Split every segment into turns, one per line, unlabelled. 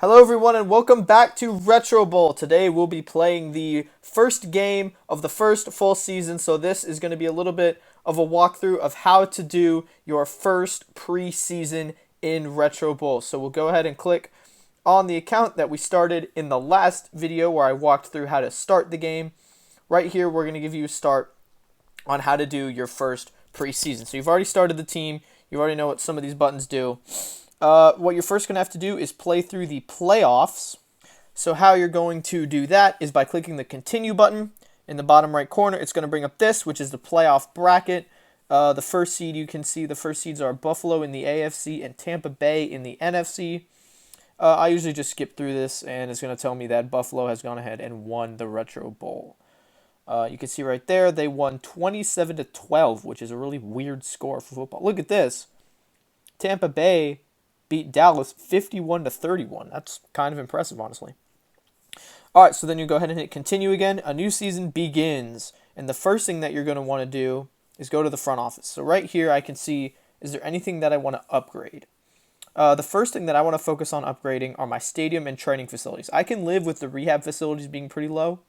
Hello everyone and welcome back to Retro Bowl. Today we'll be playing the first game of the first full season, so this is going to be a little bit of a walkthrough of how to do your first preseason in Retro Bowl. So we'll go ahead and click on the account that we started in the last video where I walked through how to start the game. Right here we're going to give you a start on how to do your first preseason. So you've already started the team, you already know what some of these buttons do. What you're first going to have to do is play through the playoffs. So how you're going to do that is by clicking the continue button in the bottom right corner. It's going to bring up this, which is the playoff bracket. The first seed, you can see the first seeds are Buffalo in the AFC and Tampa Bay in the NFC. I usually just skip through this, and it's going to tell me that Buffalo has gone ahead and won the Retro Bowl. You can see right there, they won 27-12, which is a really weird score for football. Look at this. Tampa Bay beat Dallas 51-31. That's kind of impressive, honestly. All right, so then you go ahead and hit continue again. A new season begins. And the first thing that you're going to want to do is go to the front office. So right here, I can see, is there anything that I want to upgrade? The first thing that I want to focus on upgrading are my stadium and training facilities. I can live with the rehab facilities being pretty low,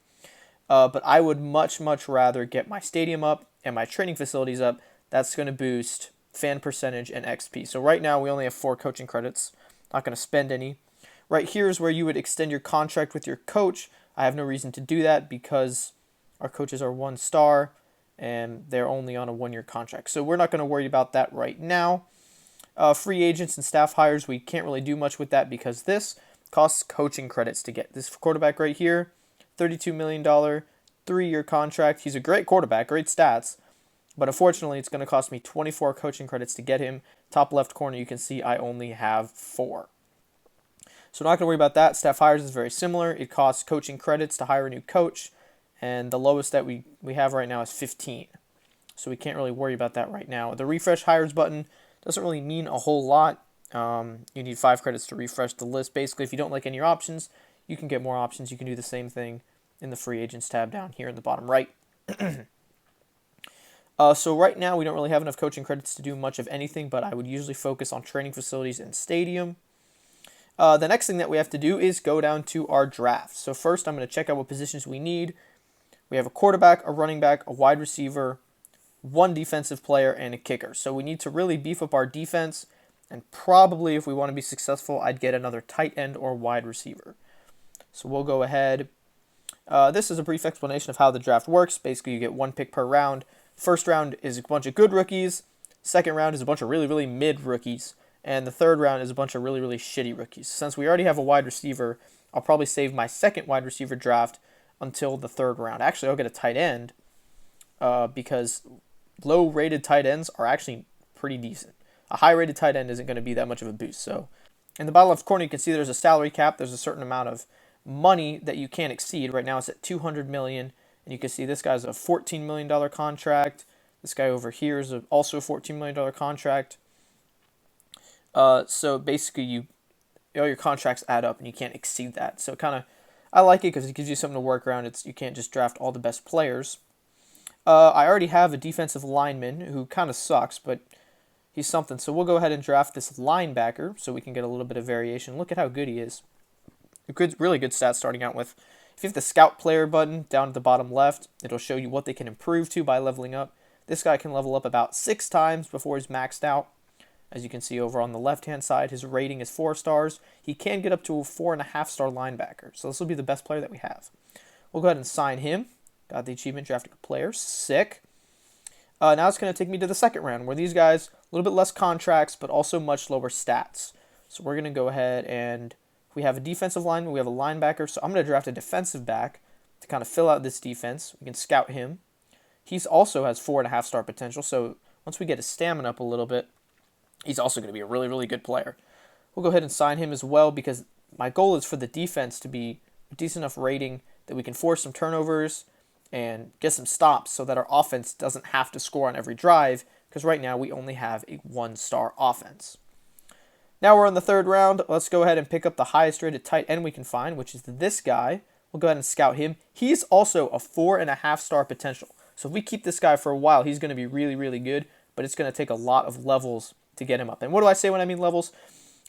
but I would much rather get my stadium up and my training facilities up. That's going to boost fan percentage and XP. So right now we only have 4 coaching credits. Not going to spend any. Right here is where you would extend your contract with your coach. I have no reason to do that because our coaches are 1 star and they're only on a 1-year contract. So we're not going to worry about that right now. Free agents and staff hires, we can't really do much with that because this costs coaching credits to get. This quarterback right here, $32 million, 3-year contract. He's a great quarterback, great stats. But unfortunately, it's going to cost me 24 coaching credits to get him. Top left corner, you can see I only have 4. So not going to worry about that. Staff hires is very similar. It costs coaching credits to hire a new coach. And the lowest that we have right now is 15. So we can't really worry about that right now. The refresh hires button doesn't really mean a whole lot. You need 5 credits to refresh the list. Basically, if you don't like any of your options, you can get more options. You can do the same thing in the free agents tab down here in the bottom right. So right now, we don't really have enough coaching credits to do much of anything, but I would usually focus on training facilities and stadium. The next thing that we have to do is go down to our draft. So first, I'm going to check out what positions we need. We have a quarterback, a running back, a wide receiver, 1 defensive player, and a kicker. So we need to really beef up our defense, and probably if we want to be successful, I'd get another tight end or wide receiver. So we'll go ahead. This is a brief explanation of how the draft works. Basically, you get 1 pick per round. First round is a bunch of good rookies. Second round is a bunch of really mid rookies. And the third round is a bunch of really shitty rookies. Since we already have a wide receiver, I'll probably save my second wide receiver draft until the third round. Actually, I'll get a tight end because low-rated tight ends are actually pretty decent. A high-rated tight end isn't going to be that much of a boost. So in the bottom left corner, you can see there's a salary cap. There's a certain amount of money that you can't exceed. Right now it's at $200 million. And you can see this guy's a $14 million contract. This guy over here is also a $14 million contract. So basically, all your contracts add up, and you can't exceed that. So I like it because it gives you something to work around. You can't just draft all the best players. I already have a defensive lineman who kind of sucks, but he's something. So we'll go ahead and draft this linebacker so we can get a little bit of variation. Look at how good he is. Really good stats starting out with. If you have the scout player button down at the bottom left, it'll show you what they can improve to by leveling up. This guy can level up about 6 times before he's maxed out. As you can see over on the left-hand side, his rating is 4 stars. He can get up to a 4.5-star linebacker. So this will be the best player that we have. We'll go ahead and sign him. Got the achievement drafting a player. Sick. Now it's going to take me to the second round, where these guys, a little bit less contracts, but also much lower stats. So we're going to go ahead and we have a defensive lineman, we have a linebacker, so I'm going to draft a defensive back to kind of fill out this defense. We can scout him. He also has 4.5-star potential, so once we get his stamina up a little bit, he's also going to be a really good player. We'll go ahead and sign him as well because my goal is for the defense to be a decent enough rating that we can force some turnovers and get some stops so that our offense doesn't have to score on every drive because right now we only have a 1-star offense. Now we're in the third round. Let's go ahead and pick up the highest rated tight end we can find, which is this guy. We'll go ahead and scout him. He's also a 4.5-star potential. So if we keep this guy for a while, he's going to be really good, but it's going to take a lot of levels to get him up. And what do I say when I mean levels?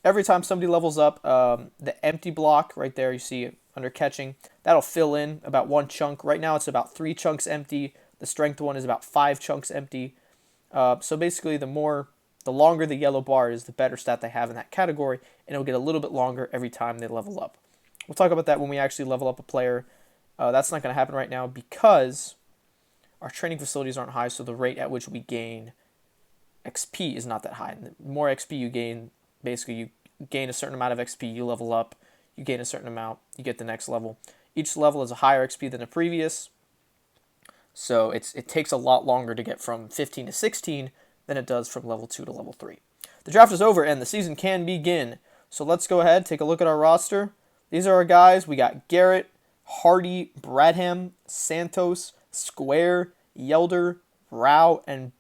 Every time somebody levels up, the empty block right there you see under catching, that'll fill in about one chunk. Right now it's about 3 chunks empty. The strength one is about 5 chunks empty. So basically, the longer the yellow bar is, the better stat they have in that category, and it'll get a little bit longer every time they level up. We'll talk about that when we actually level up a player. That's not going to happen right now because our training facilities aren't high, so the rate at which we gain XP is not that high. And the more XP you gain, basically you gain a certain amount of XP, you level up, you gain a certain amount, you get the next level. Each level is a higher XP than the previous, so it takes a lot longer to get from 15 to 16 than it does from level 2 to level 3. The draft is over and the season can begin. So let's go ahead, take a look at our roster. These are our guys. We got Garrett, Hardy, Bradham, Santos, Square, Yelder, Rao, and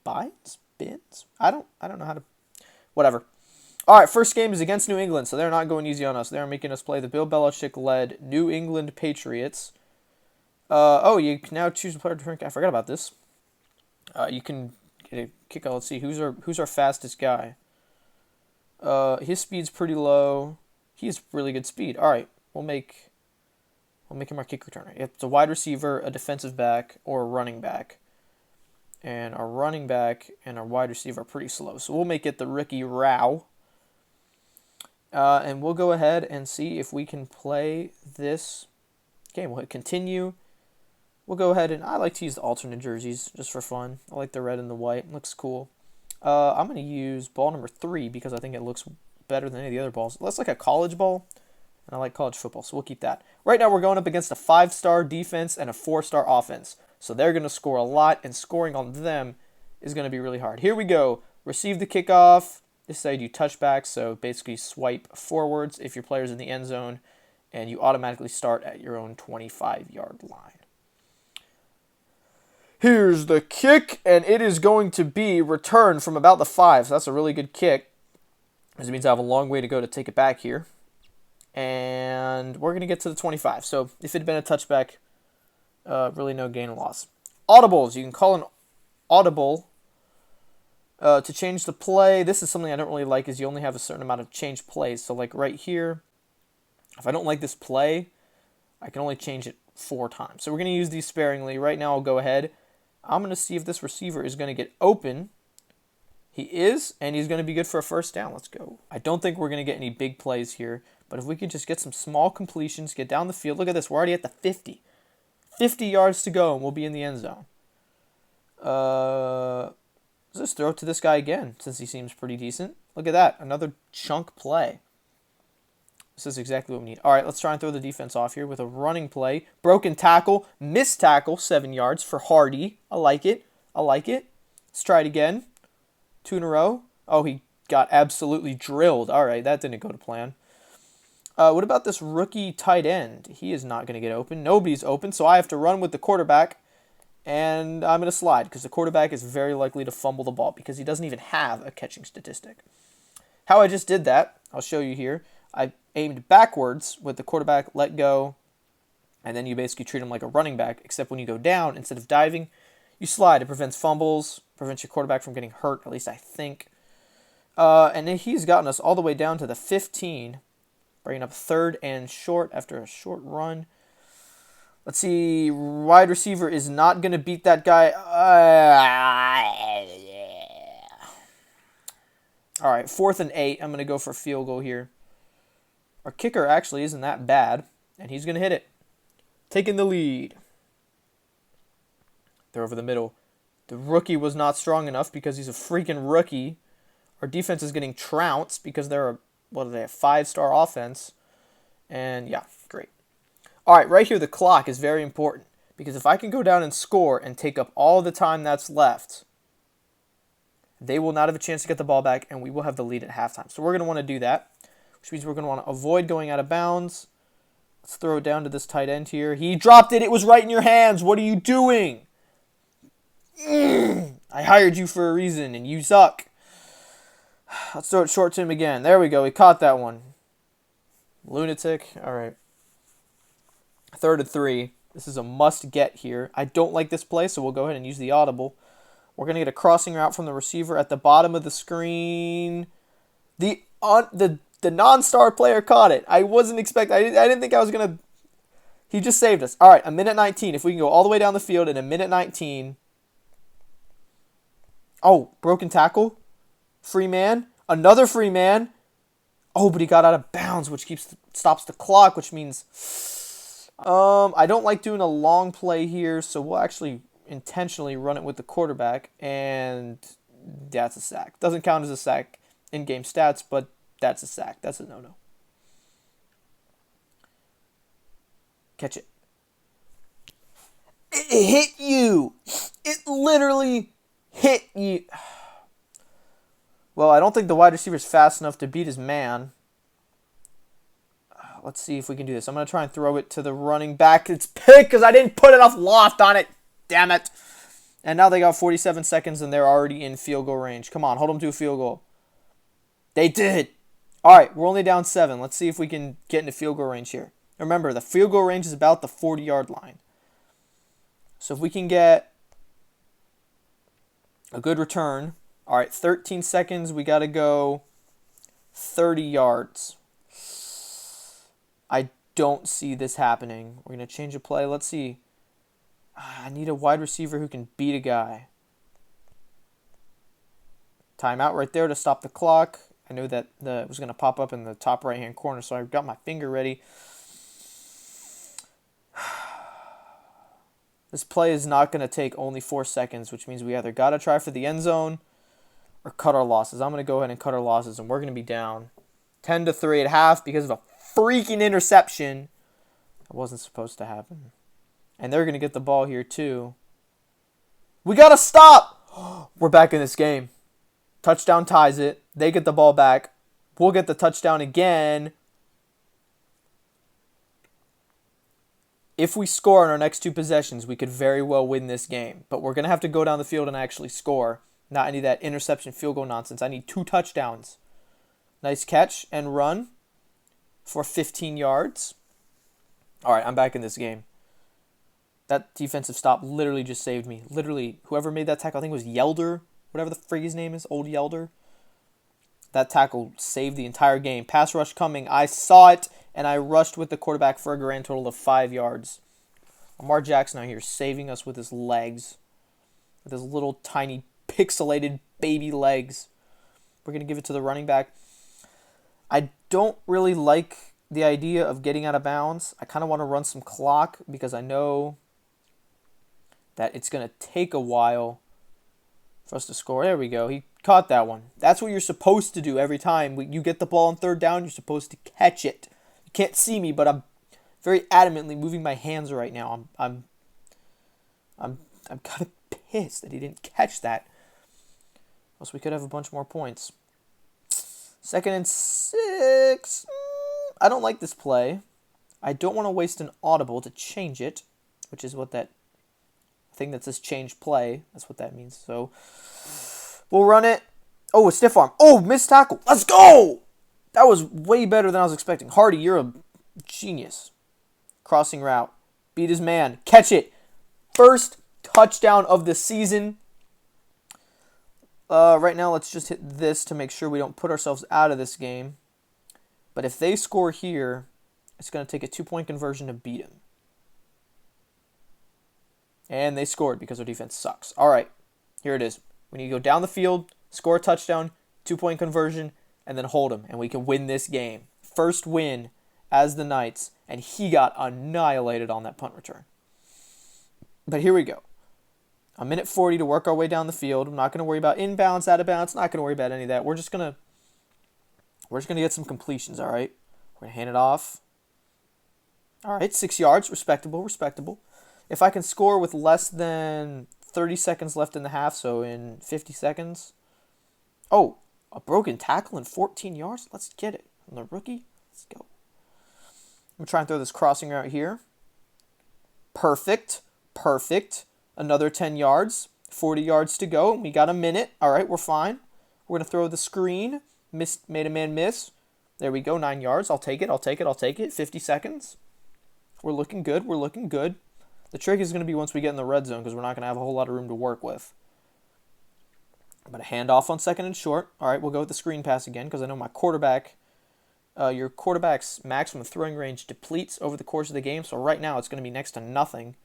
Bins? I don't know how to... Whatever. All right, first game is against New England, so they're not going easy on us. They're making us play the Bill Belichick-led New England Patriots. You can now choose a player to drink. I forgot about this. You can get a kick out. Let's see, who's our fastest guy? His speed's pretty low. He has really good speed. All right, we'll make him our kick returner. It's a wide receiver, a defensive back, or a running back. And our running back and our wide receiver are pretty slow. So we'll make it the Ricky Rao. And we'll go ahead and see if we can play this game. We'll hit continue. We'll go ahead and I like to use the alternate jerseys just for fun. I like the red and the white. It looks cool. I'm going to use ball number 3 because I think it looks better than any of the other balls. It looks like a college ball, and I like college football, so we'll keep that. Right now we're going up against a 5-star defense and a 4-star offense. So they're going to score a lot, and scoring on them is going to be really hard. Here we go. Receive the kickoff. This side you touchback, so basically swipe forwards if your player's in the end zone, and you automatically start at your own 25-yard line. Here's the kick, and it is going to be returned from about the 5, so that's a really good kick. This means I have a long way to go to take it back here. And we're going to get to the 25. So if it had been a touchback, really no gain or loss. Audibles. You can call an audible to change the play. This is something I don't really like, is you only have a certain amount of change plays. So like right here, if I don't like this play, I can only change it 4 times. So we're going to use these sparingly. Right now I'll go ahead. I'm going to see if this receiver is going to get open. He is, and he's going to be good for a first down. Let's go. I don't think we're going to get any big plays here, but if we could just get some small completions, get down the field. Look at this. We're already at the 50. 50 yards to go, and we'll be in the end zone. Let's just throw it to this guy again, since he seems pretty decent. Look at that. Another chunk play. This is exactly what we need. All right, let's try and throw the defense off here with a running play. Broken tackle. Missed tackle. 7 yards for Hardy. I like it. I like it. Let's try it again. 2 in a row. Oh, he got absolutely drilled. All right, that didn't go to plan. What about this rookie tight end? He is not going to get open. Nobody's open, so I have to run with the quarterback, and I'm going to slide because the quarterback is very likely to fumble the ball because he doesn't even have a catching statistic. How I just did that, I'll show you here. I aimed backwards with the quarterback, let go, and then you basically treat him like a running back, except when you go down, instead of diving, you slide. It prevents fumbles, prevents your quarterback from getting hurt, at least I think. And then he's gotten us all the way down to the 15, bringing up 3rd and short after a short run. Let's see. Wide receiver is not going to beat that guy. All right, 4th and 8. I'm going to go for a field goal here. Our kicker actually isn't that bad, and he's going to hit it. Taking the lead. They're over the middle. The rookie was not strong enough because he's a freaking rookie. Our defense is getting trounced because they're a 5-star offense. And yeah, great. All right, right here the clock is very important because if I can go down and score and take up all the time that's left, they will not have a chance to get the ball back and we will have the lead at halftime. So we're going to want to do that, which means we're going to want to avoid going out of bounds. Let's throw it down to this tight end here. He dropped it. It was right in your hands. What are you doing? I hired you for a reason, and you suck. Let's throw it short to him again. There we go. He caught that one. Lunatic. All right. 3rd and 3. This is a must-get here. I don't like this play, so we'll go ahead and use the audible. We're going to get a crossing route from the receiver at the bottom of the screen. on the non-star player caught it. I wasn't expecting. I didn't think I was gonna. He just saved us. All right, a minute 19. If we can go all the way down the field in a minute 19. Oh, broken tackle, free man, another free man. Oh, but he got out of bounds, which stops the clock, which means I don't like doing a long play here, so we'll actually intentionally run it with the quarterback, and that's a sack. Doesn't count as a sack in game stats, but that's a sack. That's a no-no. Catch it. It hit you. It literally hit you. Well, I don't think the wide receiver is fast enough to beat his man. Let's see if we can do this. I'm going to try and throw it to the running back. It's picked because I didn't put enough loft on it. Damn it. And now they got 47 seconds and they're already in field goal range. Come on, hold them to a field goal. They did. All right, we're only down 7. Let's see if we can get into field goal range here. Remember, the field goal range is about the 40-yard line. So if we can get a good return. All right, 13 seconds. We got to go 30 yards. I don't see this happening. We're going to change a play. Let's see. I need a wide receiver who can beat a guy. Timeout right there to stop the clock. I knew that it was going to pop up in the top right-hand corner, so I got my finger ready. This play is not going to take only 4 seconds, which means we either got to try for the end zone or cut our losses. I'm going to go ahead and cut our losses, and we're going to be down 10-3 at half because of a freaking interception. That wasn't supposed to happen. And they're going to get the ball here too. We got to stop. We're back in this game. Touchdown ties it. They get the ball back. We'll get the touchdown again. If we score on our next 2 possessions, we could very well win this game. But we're going to have to go down the field and actually score. Not any of that interception field goal nonsense. I need 2 touchdowns. Nice catch and run for 15 yards. All right, I'm back in this game. That defensive stop literally just saved me. Literally, whoever made that tackle, I think it was Yelder, whatever the frig his name is, old Yelder. That tackle saved the entire game. Pass rush coming. I saw it, and I rushed with the quarterback for a grand total of 5 yards. Lamar Jackson out here saving us with his legs. With his little tiny pixelated baby legs. We're going to give it to the running back. I don't really like the idea of getting out of bounds. I kind of want to run some clock because I know that it's going to take a while for us to score. There we go. He caught that one. That's what you're supposed to do every time. You get the ball on 3rd down, you're supposed to catch it. You can't see me, but I'm very adamantly moving my hands right now. I'm kind of pissed that he didn't catch that. Else we could have a bunch more points. 2nd and 6. I don't like this play. I don't want to waste an audible to change it, which is what that thing that says change play. That's what that means. So we'll run it. Oh, a stiff arm. Oh, missed tackle. Let's go. That was way better than I was expecting. Hardy, you're a genius. Crossing route. Beat his man. Catch it. First touchdown of the season. Right now, let's just hit this to make sure we don't put ourselves out of this game. But if they score here, it's going to take a 2-point conversion to beat him. And they scored because their defense sucks. All right, here it is. We need to go down the field, score a touchdown, 2-point conversion, and then hold them. And we can win this game. First win as the Knights. And he got annihilated on that punt return. But here we go. A minute 40 to work our way down the field. I'm not going to worry about inbounds, out of bounds. Not going to worry about any of that. We're just going to get some completions, all right? We're going to hand it off. All right, 6 yards. Respectable, respectable. If I can score with less than 30 seconds left in the half, so in 50 seconds. Oh, a broken tackle in 14 yards? Let's get it. From the rookie. Let's go. I'm going to try and throw this crossing route here. Perfect. Perfect. Another 10 yards. 40 yards to go. We got a minute. All right, we're fine. We're going to throw the screen. Made a man miss. There we go, 9 yards. I'll take it, I'll take it, I'll take it. 50 seconds. We're looking good, we're looking good. The trick is going to be once we get in the red zone because we're not going to have a whole lot of room to work with. I'm going to hand off on second and short. All right, we'll go with the screen pass again because I know my quarterback, your quarterback's maximum throwing range depletes over the course of the game. So right now it's going to be next to nothing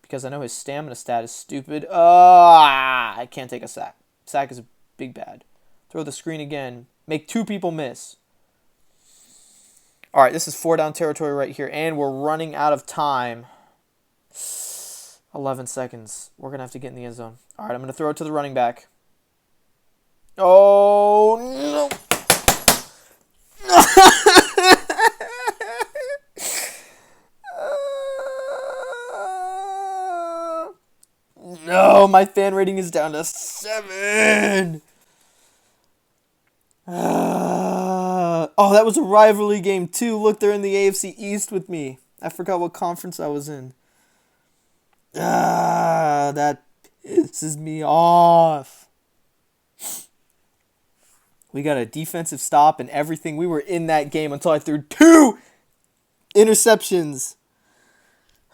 because I know his stamina stat is stupid. I can't take a sack. Sack is a big bad. Throw the screen again. Make two people miss. All right, this is 4-down territory right here, and we're running out of time. 11 seconds. We're going to have to get in the end zone. All right, I'm going to throw it to the running back. Oh, no. No, my fan rating is down to 7. Oh, that was a rivalry game, too. Look, they're in the AFC East with me. I forgot what conference I was in. That pisses me off. We got a defensive stop and everything. We were in that game until I threw 2 interceptions.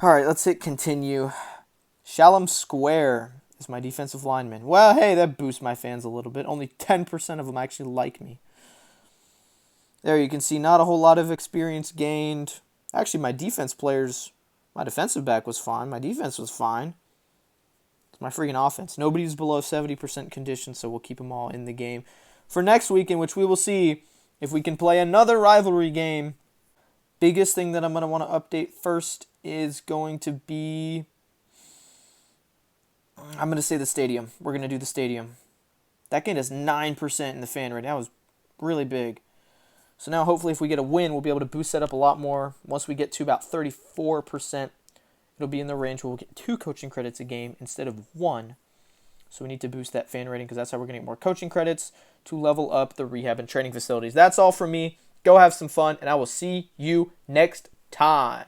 All right, let's hit continue. Shalom Square is my defensive lineman. Well, hey, that boosts my fans a little bit. Only 10% of them actually like me. There you can see not a whole lot of experience gained. Actually, my defensive back was fine. My defense was fine. It's my freaking offense. Nobody's below 70% condition, so we'll keep them all in the game for next week, in which we will see if we can play another rivalry game. Biggest thing that I'm going to want to update first is going to be, I'm going to say the stadium. We're going to do the stadium. That game is 9% in the fan rating. That was really big. So now hopefully if we get a win, we'll be able to boost that up a lot more. Once we get to about 34%, it'll be in the range where we'll get 2 coaching credits a game instead of 1. So we need to boost that fan rating because that's how we're going to get more coaching credits to level up the rehab and training facilities. That's all from me. Go have some fun, and I will see you next time.